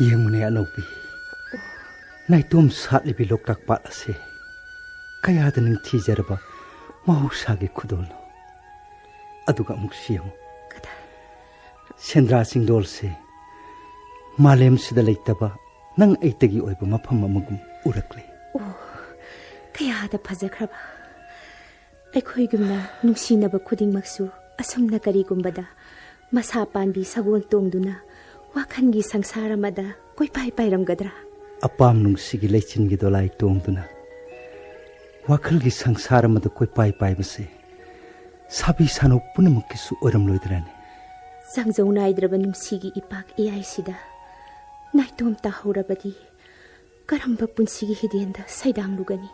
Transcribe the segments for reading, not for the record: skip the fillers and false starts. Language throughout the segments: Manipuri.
Yemune anopi. Naitom satli bilok tak pat ase. Kaya daning tijaraba mahusagi kudol. Aduga muksiyam. Kada. Sendra singdol se. Malem sida leitaba nang aitagi oiba mafam amagum urakle. Kaya da fajakraba. Aikhoigumna nungsinaba khudingmaksu asumna karigumbada masa panbi sagol tongduna wakhangi sangsara mada koi pai pairamgadra. Apam nungsigi leichingi dolai tongduna. Wakhalgi sangsara mada koi pai base. Sabi sano punamakkisu oram loidrani. Sangjau naidraba nungsigi ipak iyaisida. Naitom tahorabadi karamba punsigi hidenda saidang lugani.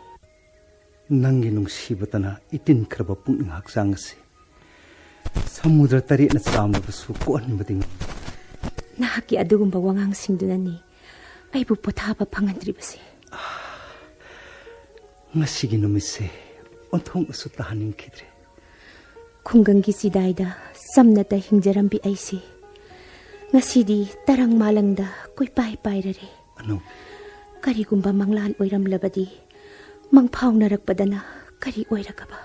Nangi nungsibatana itin kraba pungning haksang ase. Samudra tari na samnabasu kuan bading. Nahaki adugumba wangang singdunani aibu pothaba phangadribase. Ngasigi numise onthong asu tahaning khidre. Khungangi sidaida samnata hingjarambi aisi. Ngasidi tarang malangda koi pai pairare. Ano? Karigumba manglan oiramlabadi mangphaunarakpadana kari oirakaba.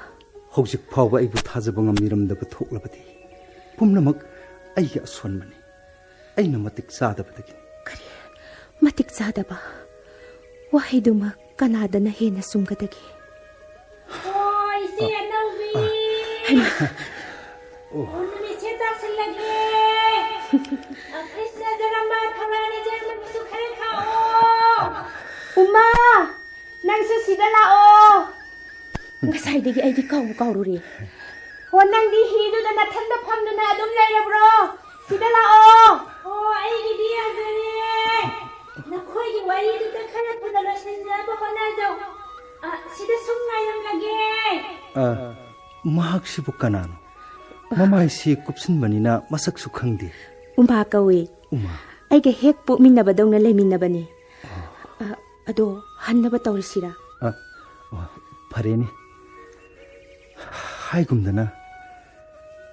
Hojik phawba aibu thajaba ngamiramdaba thoklabadi. Pumnamak aigi aswanmani. Aina matik sadabadagi. Kari matik sadaba. Wahiduma kanadana hena sumgadagi. Oi, si Anovi. Onne cheta sallage. Krishna jaramba thamani jarma su khare khao. Uma, nangsu sida lao. Ngasaidagi aidi kaururi. Nangdi hidu da nathanda phamduna adum lairabro. Sida lao. Aigi di azare. Nakhoigi wari du ta khara phudala sanjaba honajau. Sida sum ngairam lage. Mahak sibu kanano. Mama isi kupsin manina masak sukhangdi. Uma kawe. Uma. Aiga hek pokminnabadongna leiminnabani. Ado hannaba tawrisira. Fareni. Haigumdana.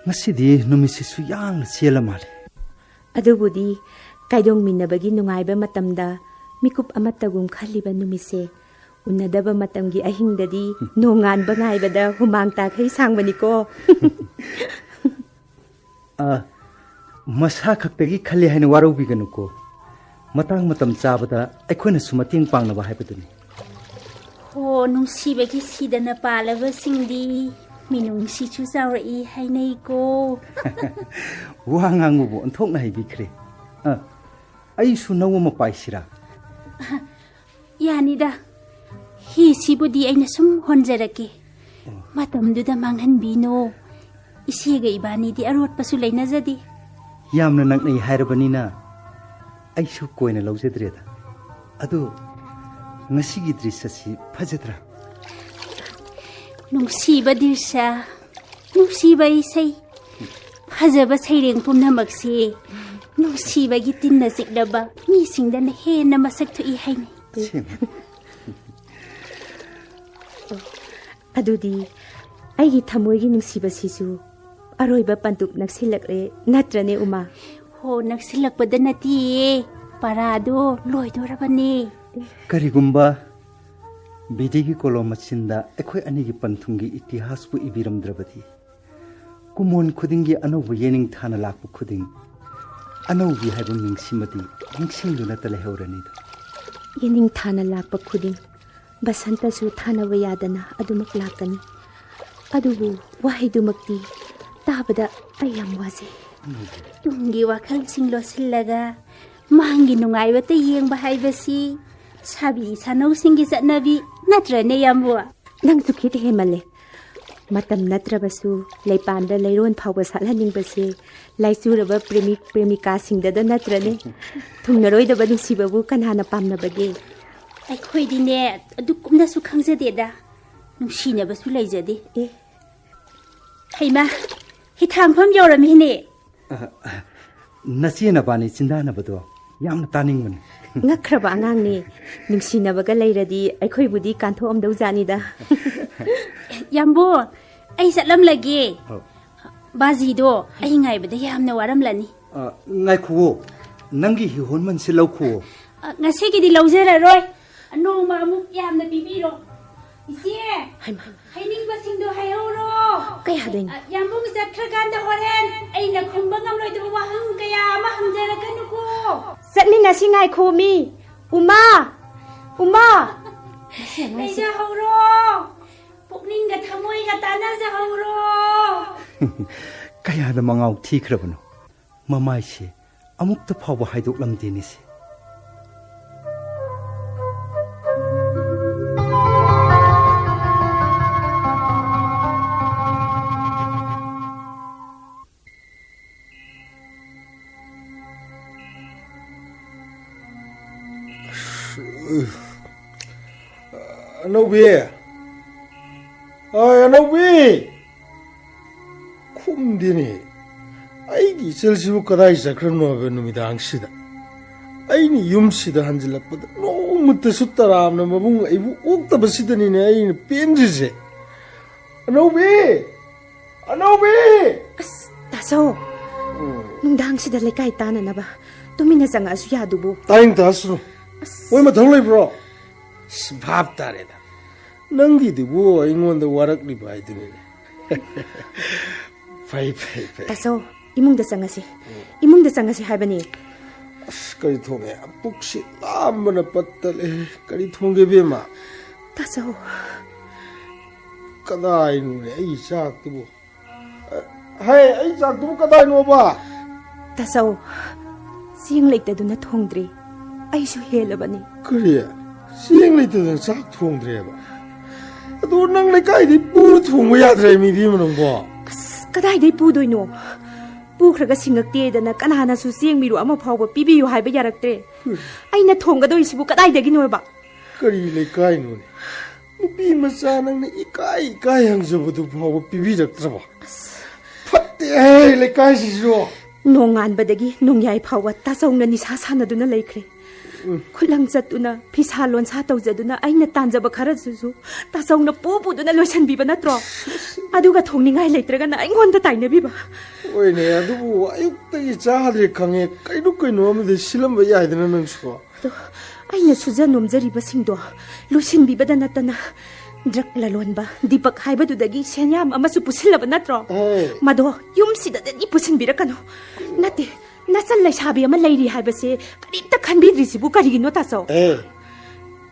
Ngasidi numisisu yang siela male. Adubudi kaidong minnabagi nungaiba matamda mikup amatagum khaliba numise unadaba matamgi ahingdadi nonganba ngaibada humang takhai sangbaniko. Masa khaktagi khali haina waraubiganuko. Matang matam chabada aikhoina sumating pangnaba haibaduni. Nungsibagi sidana palaba singdi minungsi chu chawrai hainai ko. Wa ngangubo onthokna haibikre. Ai su nawma paisira. Yanida hi sibudi aina sum honjarake. Matamduda manghanbino. Isiga ibani di arot pasu lainajadi. Yamna naknai hairabanina aisu koina laujadreda. Adu ngasigi drisasi phajadra. Nungsiba dirsa nungsiba isai phajaba saireng pumnamakse nungsiba gi tinna sikdaba mi singdana hena masak thu I haini. Adudi aigi thamoigi nungsiba sisu aroiba pantup naksilakre natrane uma. Naksilakpada nati parado loidorabane. Karigumba bidigi kolom machinda ekhoi anigi panthungi itihas bu ibiramdrabadi. Kumon khudingi anobu yening thana lakpu khuding. Anobi haibum ningsimati ningsingduna talehorani. Yening thana lakpa khuding basanta su thana wayadana adumak lakani. Adubu wahidumakti tabada ayam waze. Tungi wakhal singlo sillaga mangi nungaiba ta yengba haibasi sabi sanau singi satnabi natrane yamwa. Nang sukit hemale. Matam natrabasu leipanda leiron phawba salhaningbase laisuraba premika singdada natrane thungnaroidaba nusibabu kanhana pamnabage. Aikhoidine adukumna su khangjadeda nungsinaba su leijade. Haima hithangpham yoramhine. Nasina bani chindana bado yamna taningmani. Ngakraba angang ni nungsinabaga leiradi aikhoibudi kanthomdau janida. Yambo ai satlam lage. Bazido ai ngaibada yamna waramlani. Ngai khuo नंगी हि होनमन से लौखो ngasiꯒꯤꯗꯤ ꯂꯧꯖꯔꯔꯣꯏ ꯅꯣꯡꯃ ꯑꯃꯨꯛ ꯌꯥꯝꯅ ꯄꯤꯕꯤꯔꯣ 이제 하이닝ꯕꯁꯤꯡꯗꯣ 하여로 ꯀꯩ ꯍꯥꯏꯗꯣꯏꯅꯣ ꯌꯥꯝꯕꯨꯡ ꯆꯠꯈ꯭ꯔꯀꯥꯟꯗ ꯍꯣꯔꯦꯟ ꯑꯩꯅ ꯈꯨꯝꯕ ꯉꯝꯂꯣꯏꯗꯕ ꯋꯥꯍꯪ ꯀꯌꯥ ꯑꯃ ꯍꯪꯖꯔꯛꯀꯅꯨꯀꯣ ꯆꯠꯃꯤꯟꯅꯁꯤ ꯉꯥꯏꯈꯣ ꯃꯤ 우마 ꯂꯩꯖꯍꯧꯔꯣ ꯄꯨꯛꯅꯤꯡꯒ ꯊꯃꯣꯏꯒ ꯇꯥꯟꯅꯖꯍꯧꯔꯣ ꯀꯌꯥꯗ ꯃꯉꯥꯎ ꯊꯤꯈ꯭ꯔꯕꯅꯣ ꯃꯃꯥꯏꯁꯦ ꯑꯃꯨꯛꯇ ꯐꯥꯎꯕ ꯍꯥꯏꯗꯣꯛꯂꯝꯗꯦꯅꯤꯁꯦ Anobi, Anobi, kumdini. Aigi selsibu kadai sakran no be numida angsida. Aini yumsida hanjilakpada no mutta suttaram na mabung aibu okta basidani ne aini penjise. Anobi, taso nungdangsida lekai tananaba tumina sanga asu yadubu taing tasu. Wai ma tholai bro. Svab tareda. Nangi dibu aingonda warakli bai duni. Fai. taso imungda sangasi haibani Kari thonge apukshi lamana pattale kari thonge bema taso kadai nu ne ai chak tu hai ai chak tu kadai nu ba taso sing leikta duna thongdri aisu helabani kari sing leite da chak thongdre ba adu nang le kai di pu thong ya dre mi di manong ba kadai dei pu doino pukhraga singakte dana kanana su sing miru ama phawba pibiyu haiba yaraktre aina thonggadoi sibu kadai dagi noba kari le kai nu ne nupi macha nang ne ikai hangjabu du phawba pibi jaktra ba fatte ai le kai si jo nongan badagi nongyai phawwa tasongna nisa sanaduna laikre खुलंग चतुना फिसा लोनसा तौजदुना आइना तांजबा खरजु तासौना पुपुदुना लोइसनबिबा नत्रो अदुगा थोंनिंगाय लेत्रगना आइंगोंदा ताइनबिबा ओइने अदुबु आयुक्तगी चाहदे खंगे कइनु अमदे सिलमबा याइदना नंसो आइना सुजा नोमजरिबा सिंदो लोइसनबिबदा नतना ड्रग ललोनबा दीपक हाइबदुदगी सेन्याम अमसु पुसिलबा नत्रो मदो युमसिददगी पुसिनबिरकनो नते नसल लैसाबी अमा लैरी हाइबसे करिमता खनबिद्रिसिबु करिगिनो तासो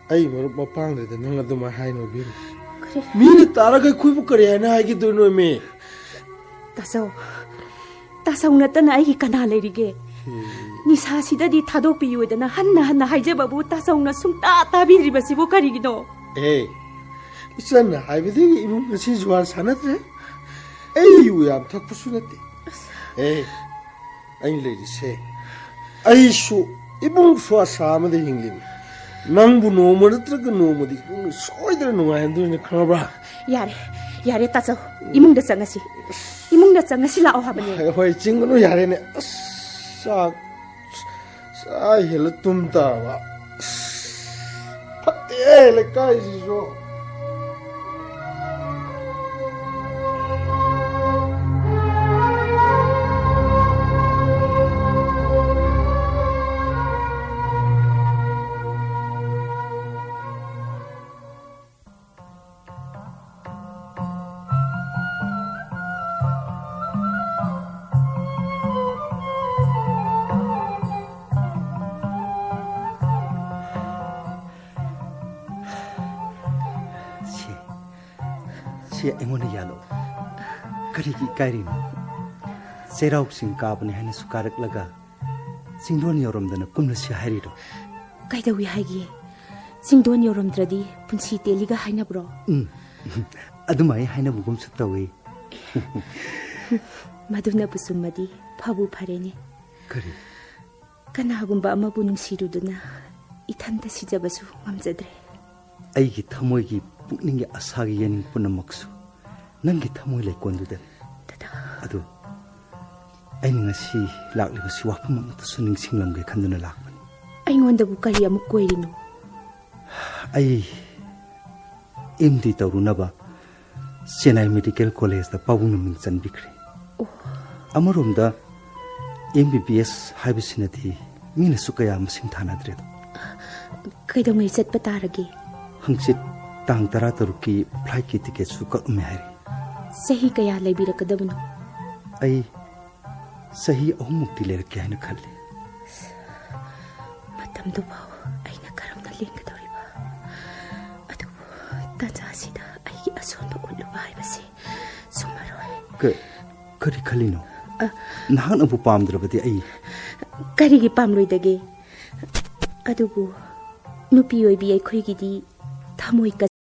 आई मरु मपांगदे नंग अदुमा हाइनो बि मीन तारगा खुइबु करे हाइना हाइगि दोनो मे तासो नतना आइगि कना लैरिगे निसासिददि थादोपियुदना हन्ना हाइजबबु तासौना सुंता ताबिद्रिबसिबु करिगिनो इसन हाइबदि इबु ngasi जुवार सानत्रे आई यु याम थकपुसु नते Ain lady say, I show Ibung Swasa the Hinglim. Nambu no Murtraga no Mudi, Soider no and doing a crabra. Yare Tasso, Imung the Sangasi. Imung the Sangasila or Habani. Why Chingo Yarene Sak Sahilatum Tava. But the guy is wrong. Engone yalo karigi kairino serau sing kabane hane sukarak laga singdon yoromdana kumna si hariro kaida wi haigi singdon yoromdradi punsi teliga haina bro adumai haina bugum sutawi maduna pusumadi phabu pharene kari kana gumba ama bunung siruduna ithanta sijabasu ngamjadre aigi thamoigi pukningi asagi yening punamaksu nangi thamoi laikondudan adu aini ngasi lakliba si wapam amta suning singlamge khanduna lakbani aingonda bu kari amuk koirino ai MD tawrunaba Chennai Medical College da pawung ming chanbikre amaromda MBBS haibisinati ꯃꯤꯅꯁꯨ ꯀꯌꯥ ꯃꯁꯤꯡ ꯊꯥꯅꯗ꯭ꯔꯦꯗꯣ ꯀꯩꯗꯧꯉꯩ ꯆꯠꯄ ꯇꯥꯔꯒꯦ ꯍꯪꯆꯤꯠ ꯇꯥꯡ 13ꯀꯤ ꯐ꯭ꯂꯥꯏꯠꯀꯤ ꯇꯤꯀꯦꯠꯁꯨ ꯀꯛꯑꯝꯃꯦ ꯍꯥꯏꯔꯤ ꯆꯍꯤ ꯀꯌꯥ ꯂꯩꯕꯤꯔꯛꯀꯗꯕꯅꯣ ꯑꯩ ꯆꯍꯤ 3ꯃꯨꯛꯇꯤ ꯂꯩꯔꯛꯀꯦ ꯍꯥꯏꯅ ꯈꯜꯂꯤ ꯃꯇꯝꯗꯨꯐꯥꯎ ꯑꯩꯅ ꯀꯔꯝꯅ ꯂꯦꯡꯒꯗꯧꯔꯤꯕ ꯑꯗꯨꯕꯨ ꯇꯥꯟꯖꯥꯁꯤꯗ ꯑꯩꯒꯤ ꯑꯁꯣꯟꯕ ꯎꯠꯂꯨꯕ ꯍꯥꯏꯕꯁꯤ ꯁꯨꯝꯃꯔꯣꯏ ꯀꯔꯤ ꯈꯜꯂꯤꯅꯣ ꯅꯍꯥꯛꯅꯕꯨ ꯄꯥꯝꯗ꯭ꯔꯕꯗꯤ ꯑꯩ ꯀꯔꯤꯒꯤ ꯄꯥꯝꯂꯣꯏꯗꯒꯦ ꯑꯗꯨꯕꯨ ꯅꯨꯄꯤ ꯑꯣꯏꯕꯤ ꯑꯩꯈꯣꯏꯒꯤꯗꯤ ꯊꯃꯣꯏ